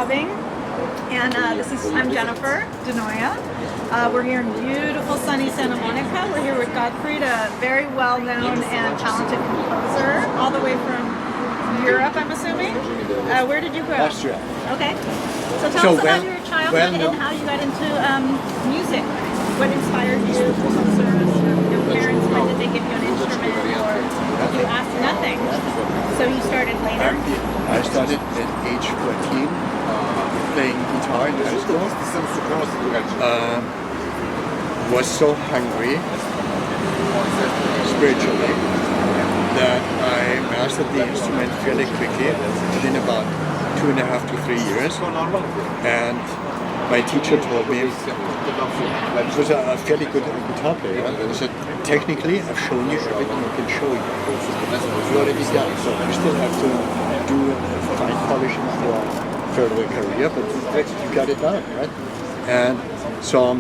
dubbing. And I'm Jennifer Dinoia. We're here in beautiful sunny Santa Monica. We're here with Godfrey, a very well-known and talented composer, all the way from Europe, I'm assuming. Where did you grow up? Austria. Okay. So tell us about your childhood and how you got into music. What inspired you, composers, your parents, when did they give you an instrument, or you asked nothing? So you started later? I started at age 14 playing guitar in high school. Was so hungry spiritually that I mastered the instrument fairly quickly, within about 2.5 to 3 years. And my teacher told me I was a fairly good guitar player. He said, technically, I've shown you everything I can show you. You already done, so you still have to do fine polishing for further career, but you got it done, right? And so,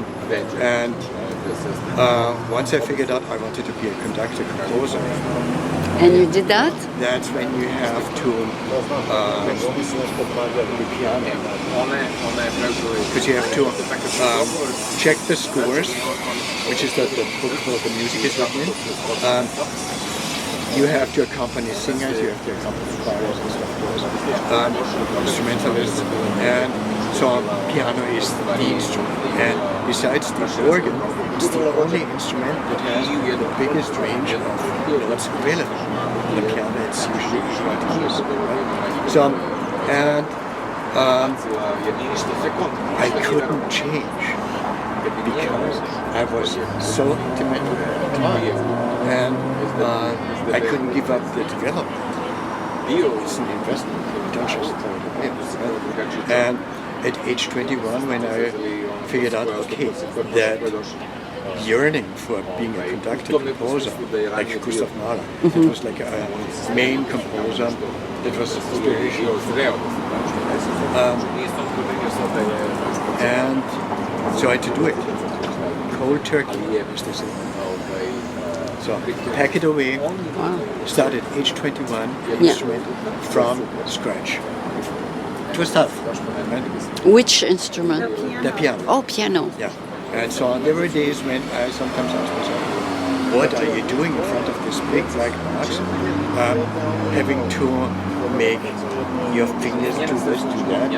once I figured out I wanted to be a conductor, composer. And you did that? That's when you have to the piano, because you have to check the scores, which is the book where the music is written in. You have to accompany singers, you have to accompany choirs and stuff, instrumentalists, and so piano is the instrument. And besides the organ, it's the only instrument that has the biggest range of notes available. The piano, it's usually 8 tones, right? So, and I couldn't change because I was so intimate with the guitar, and I couldn't give up the development. It's an investment, you don't just throw it away. Right? And at age 21, when I figured out, okay, that yearning for being a conductor, composer, like Gustav Mahler, it was like a main composer that was spiritual. And so I had to do it. Cold turkey, as they say. So pack it away, start at age 21, instrument from scratch. It was tough. Right? Which instrument? The piano. Oh, piano. Yeah. And so there were days when I sometimes asked myself, what are you doing in front of this big black box? Having to make your fingers do this, do that,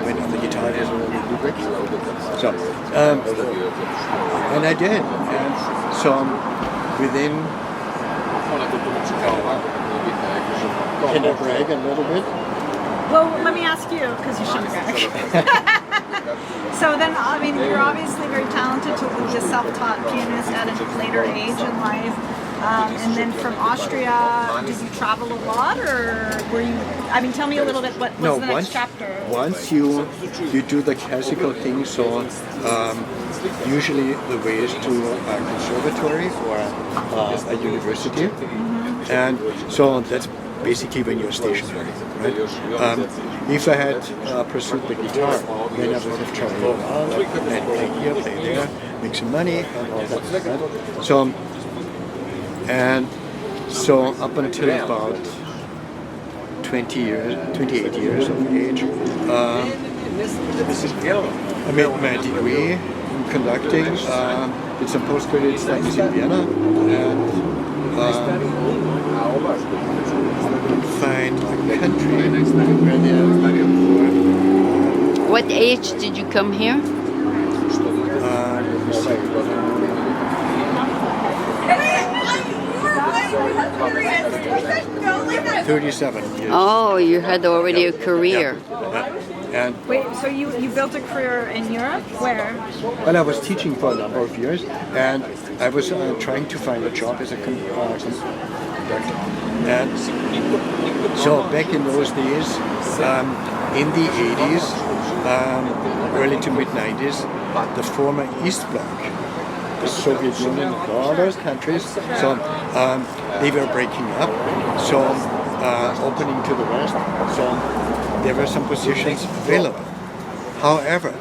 when the guitar is already big. So, and I did. And so within, can I brag a little bit? Well, let me ask you, because you should brag. So then, I mean, you're obviously very talented to be a self-taught pianist at a later age in life. And then from Austria, did you travel a lot, or were you? I mean, tell me a little bit. What's the next chapter? Once you do the classical thing, so usually the way is to a conservatory or a university, and so that's basically when you're stationary, right? If I had pursued the guitar, then I would have traveled around and play here, play there, make some money, and all that. Right? So up until about 28 years of age, I made my degree in conducting, did some postgraduate studies in Vienna, and find a country where they are. What age did you come here? 37 years. Oh, you had already a career. Yeah. And wait, so you built a career in Europe? Where? Well, I was teaching for a number of years, and I was trying to find a job as a conductor. And so back in those days, in the 80s, early to mid 90s, the former East Bloc, the Soviet Union, all those countries, so they were breaking up, so opening to the West, so there were some positions available. However,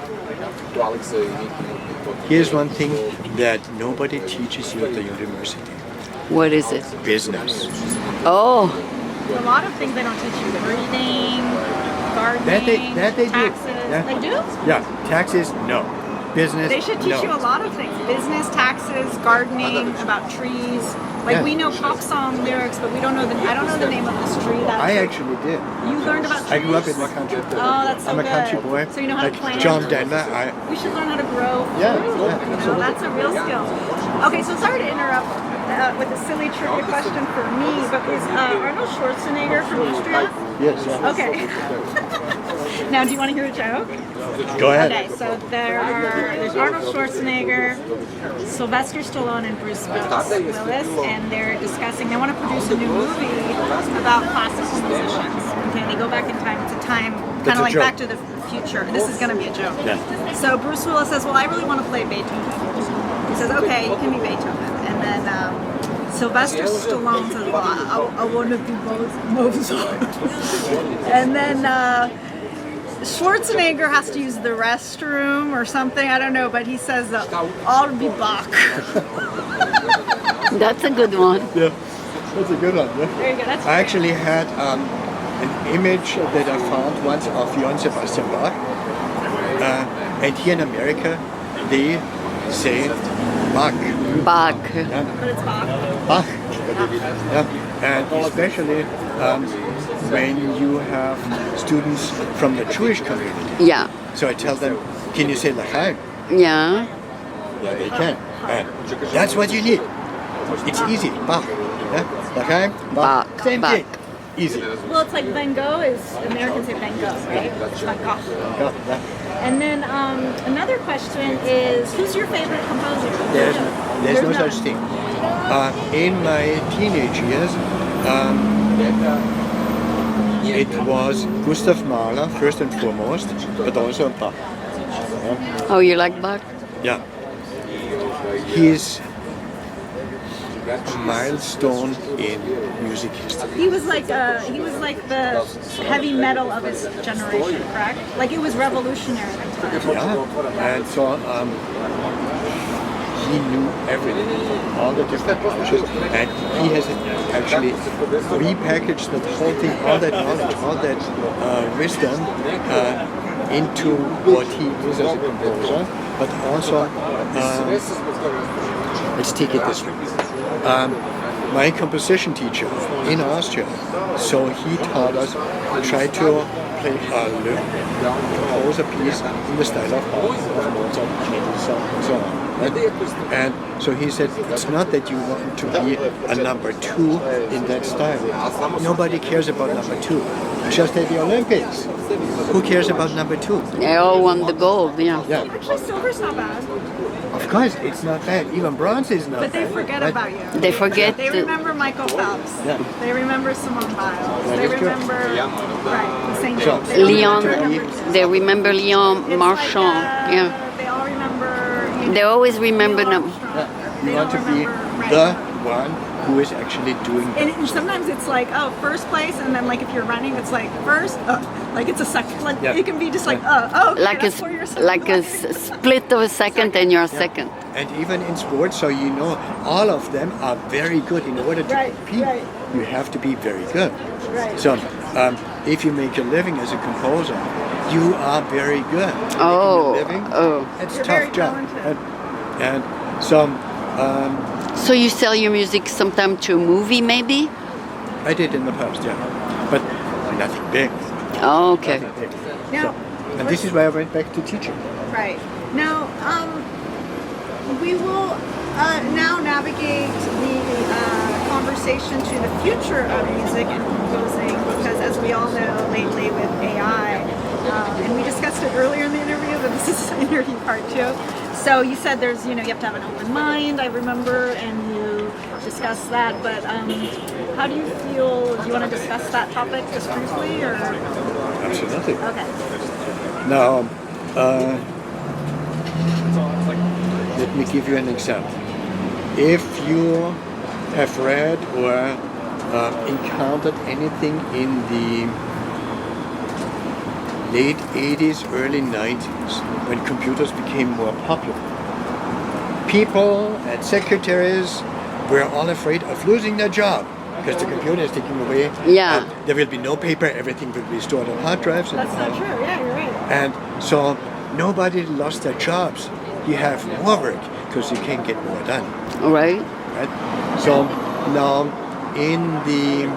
here's one thing that nobody teaches you at the university. What is it? Business. Oh. A lot of things they don't teach you: reading, gardening. gardening, that they do. taxes. Yeah. They do? Yeah, taxes, no. Business, They should teach no. you a lot of things. Business, taxes, gardening, about trees. Like Yeah. we know pop song lyrics, but we don't know I don't know the name of this tree. I actually did. You learned about trees? I grew up in the country. Oh, that's so I'm a good. country boy. So you know how like to plant. John Denver. We should learn how to grow fruit. Yeah, You know, that's a real skill. Okay, so sorry to interrupt with a silly trivia question for me, but is Arnold Schwarzenegger from Austria? Yes. Yeah. Okay. Now, do you want to hear a joke? Go ahead. Okay, so there's Arnold Schwarzenegger, Sylvester Stallone, and Bruce Willis, and they're discussing. They want to produce a new movie about classical musicians. Okay, they go back in time. It's a time kind of like joke. Back to the Future. This is going to be a joke. Yeah. So Bruce Willis says, "Well, I really want to play Beethoven." He says, "Okay, you can be Beethoven," and then. Sylvester Stallone says, well, I want to be Mozart. And then Schwarzenegger has to use the restroom or something, I don't know, but he says, I'll be Bach. That's a good one. Yeah, that's a good one. Yeah. Very good. That's I actually had an image that I found once of Johann Sebastian Bach. And here in America, they say Bach. Bach. Yeah. But it's Bach. Bach. Yeah. And especially when you have students from the Jewish community. Yeah. So I tell them, can you say L'chaim? Yeah. Yeah, they can. And that's what you need. It's easy. Bach. Yeah. L'chaim, Bach. Bach. Same Bach. thing. Easy. Well, it's like Van Gogh is, Americans say Van Gogh, right? Van Gogh. Yeah. And then another question is, who's your favorite composer? There's no such thing. In my teenage years, it was Gustav Mahler first and foremost, but also Bach. Oh, you like Bach? Yeah. He's a milestone in music history. He was like the heavy metal of his generation, correct? Like it was revolutionary at the time. Yeah, and so he knew everything, all the different cultures, and he has actually repackaged the whole thing, all that knowledge, all that wisdom into what he is as a composer, but also, let's take it this way. My composition teacher in Austria, so he taught us, try to play compose a piece in the style of Mozart, and so on. And so he said, it's not that you want to be a number two in that style. Nobody cares about number two. Just at the Olympics, who cares about number two? They all won the gold, yeah. Yeah, Actually, silver's not bad, of course, it's not bad. Even bronze is not but they bad. forget But about you. They forget They to, remember Michael Phelps. Yeah. They remember Simone Biles. That They is true. remember right, Saint So, They don't Leon, remember- they remember Leon It's Marchand, like, yeah. They all remember. They always remember Neil them. Armstrong. You They want to don't be remember- right. the one who is actually doing And sometimes it's like, oh, first place, and then like if you're running, it's like first, like it's a second. Like Yeah. it can be just like, okay, Like that's where you're like a split of a second and you're second. And even in sports, so you know, all of them are very good. In order to Right, compete, right. you have to be very good. Right. So, if you make a living as a composer, you are very good. Oh, Making a living, oh. it's a You're tough very job. talented. And so, So you sell your music sometime to a movie, maybe? I did in the past, yeah, but nothing big. Oh, okay. Nothing big. Now, And this is why I went back to teaching. right now, we will now navigate the conversation to the future of music and composing, because as we all know lately with AI, and we discussed it earlier in the interview, but this is interview part 2. So you said there's, you have to have an open mind, I remember, and you discussed that, but how do you feel, do you want to discuss that topic just briefly, or? Absolutely. Okay. Now, let me give you an example. If you have read or encountered anything in the late 80s, early 90s, when computers became more popular, people and secretaries were all afraid of losing their job because the computer is taking away. Yeah. There will be no paper. Everything will be stored on hard drives. That's not true. Yeah, you're right. And so nobody lost their jobs. You have more work because you can get more done. Right. Right? So now in the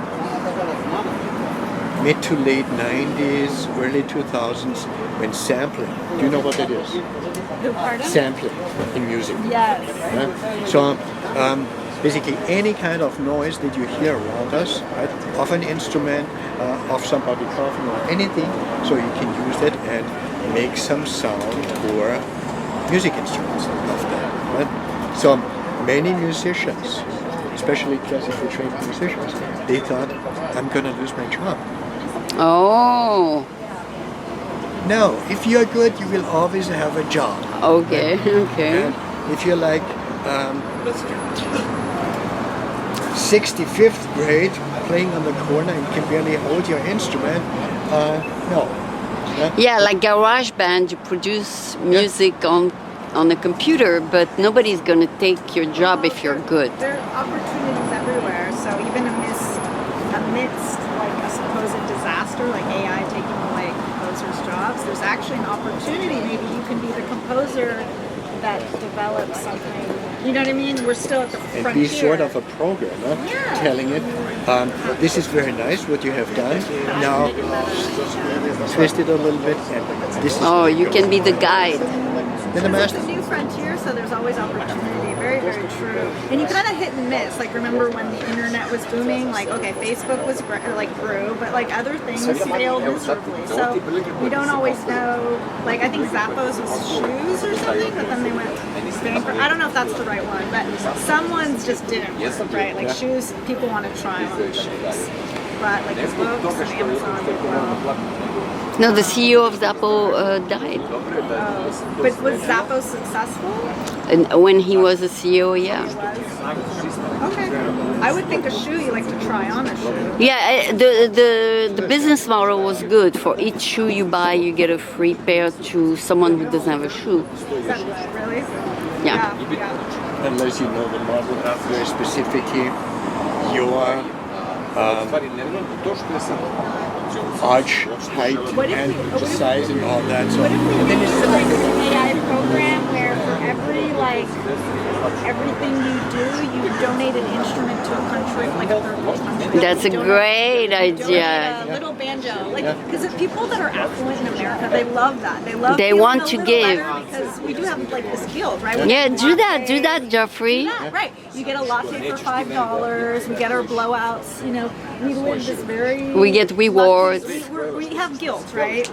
mid to late 90s, early 2000s, when sampling, do you know what that is? Pardon? Sampling in music. Yes. Right? So basically any kind of noise that you hear around us, right, of an instrument, of somebody coughing or anything, so you can use that and make some sound for music instruments of that. Right? So many musicians, especially classically trained musicians, they thought, I'm going to lose my job. Oh. No, if you're good, you will always have a job. Okay. Okay. And if you're like 65th grade, playing on the corner and can barely hold your instrument, no. Yeah, like GarageBand, you produce music on a computer, but nobody's gonna take your job if you're good. There are opportunities everywhere. So even amidst like a supposed disaster, like AI taking away composers' jobs, there's actually an opportunity. Maybe you can be the composer that develops something. You know what I mean? We're still at the And frontier. be sort of a programmer, telling it, this is very nice what you have done. Now, twist it a little bit, and this is. Oh, you can be the guide. Then the It's master. a new frontier, so there's always opportunity. Very, very true. And you kind of hit and miss. Like, remember when the internet was booming? Like, okay, Facebook was grew, but like other things failed miserably. So we don't always know. Like, I think Zappos was shoes or something, but then they went bankrupt. I don't know if that's the right one, but someone's just didn't work, right? Like shoes, people want to try on shoes, but like the books and Amazon did well. No, the CEO of Zappos died. But was Zappos successful? And when he was a CEO, yeah. Okay. I would think a shoe you like to try on a shoe. Yeah, the business model was good. For each shoe you buy, you get a free pair to someone who doesn't have a shoe. Is that really? Yeah. Unless you know the model very specifically, your arch height and the size and all that. So What if we did like an AI program where for everything you do, you donate an instrument to a country, like a third world country? That's a great Donate idea. a little banjo, like because people that are affluent in America, they love that. They love. They feeling want a to little give. better because we do have like this guild, right? We Yeah, get do that, lattes. Geoffrey. Yeah, right. You get a latte for $5. We get our blowouts. You know, we live this very. We get rewards. We have guilt, right?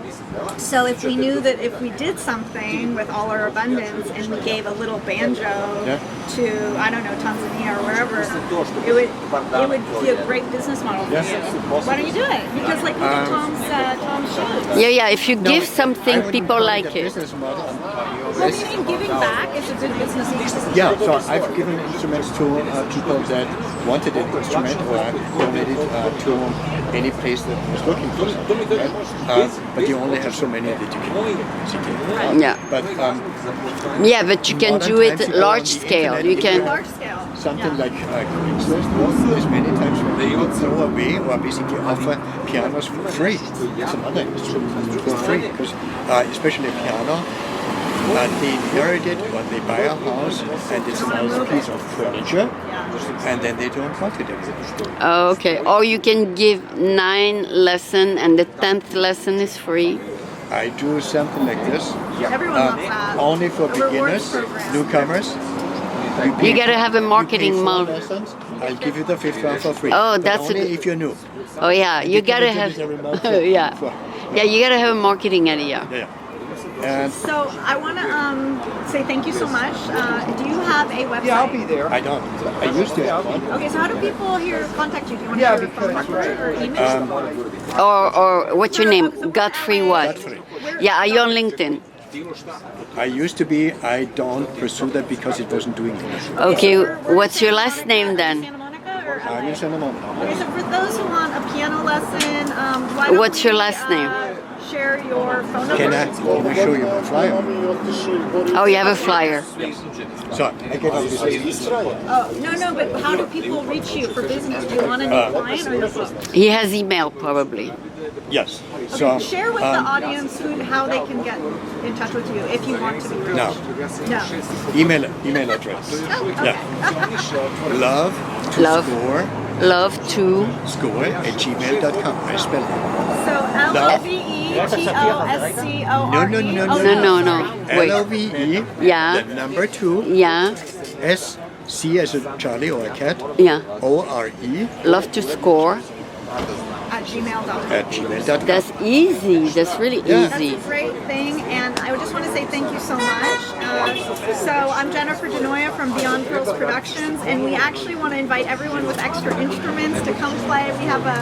So if we knew that if we did something with all our abundance and we gave a little banjo to I don't know Tanzania or wherever, it would be a great business model for you. Why don't you do it? Because like look at Tom's shoes. Yeah, yeah. If you give something, people like it. business model. Well, you mean giving back is a good business model. Yeah, so I've given instruments to people that wanted an instrument or donated to any place that was looking for something, right? But you only have so many that you can basically. Yeah. But Yeah, but you can do it large scale. You can. Large scale. something like Craigslist, there's many times when they would throw away or basically offer pianos for free. Some other instruments for free, because especially piano. They inherit it or they buy a house and it's a nice piece of furniture and then they don't want it anymore. Oh, okay. Or you can give 9 lessons and the 10th lesson is free. I do something like this. Everyone loves that. Only for A rewards beginners, program. newcomers. You gotta have a marketing you pay 4 model. lessons, I'll give you the 5th one for free. Oh, But that's a only good- if you're new. Oh yeah, you gotta have. Yeah, yeah, you gotta have a marketing idea. Yeah. And So I want to say thank you so much. Do you have a website? Yeah, I'll be there. I don't. I used to have one. Okay, so how do people here contact you? Do you want to share your phone number or email? Or what's your name? Godfrey what? Godfrey. Yeah, are you on LinkedIn? I used to be. I don't pursue that because it wasn't doing anything. Okay, what's your last name then? Santa Monica or I'm in LA? Santa Monica. Okay, so for those who want a piano lesson, why don't What's your we, last name? share your phone number? Can I show you my flyer? Oh, you have a flyer. So I get up this. Oh, no, but how do people reach you for business? Do you want a new client or your book? He has email probably. Yes. Okay, So share with the audience how they can get in touch with you if you want to be reached. no. No. Email address. Oh, okay. Yeah. Love to Love. score Love2. @gmail.com. I spell it. So LOVETOSCORE. No. Wait. LOVE. Yeah. The number 2. Yeah. SC as a Charlie or a cat. Yeah. ORE Love to score. @gmail.com. @gmail.com. That's easy. That's really Yeah. easy. That's a great thing, and I would just want to say thank you so much. So I'm Jennifer Dinoia from Beyond Pearls Productions, and we actually want to invite everyone with extra instruments to come play. We have a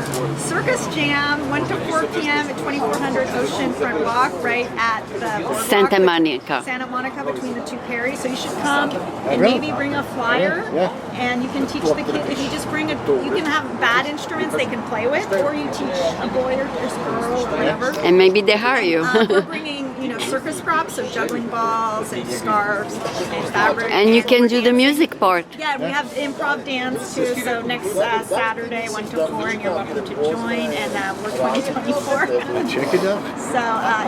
circus jam, 1 to 4 p.m. at 2400 Ocean Front Walk, right at the boardwalk Santa Monica. Santa Monica between the two Perrys. So you should come and Really? maybe bring a flyer, Yeah. and you can teach the kids. If you just bring you can have bad instruments they can play with, or you teach a boy or girl or whatever. And maybe they hire you. We're bringing, circus props, so juggling balls and scarves and fabric. And you can we're do the dancing. music part. Yeah, we have improv dance too. So next Saturday, 1 to 4, and you're welcome to join. And we're 2024. Check it out. So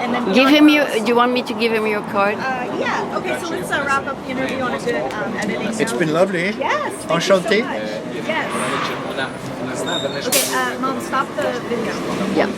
and then Give Beyond him your. Pearls. Do you want me to give him your card? Yeah. Okay. So let's wrap up the interview on a good editing. It's note. been lovely. Yes. Thank Enchanté. you so much. Yes. Okay, Mom, stop the video. Yeah.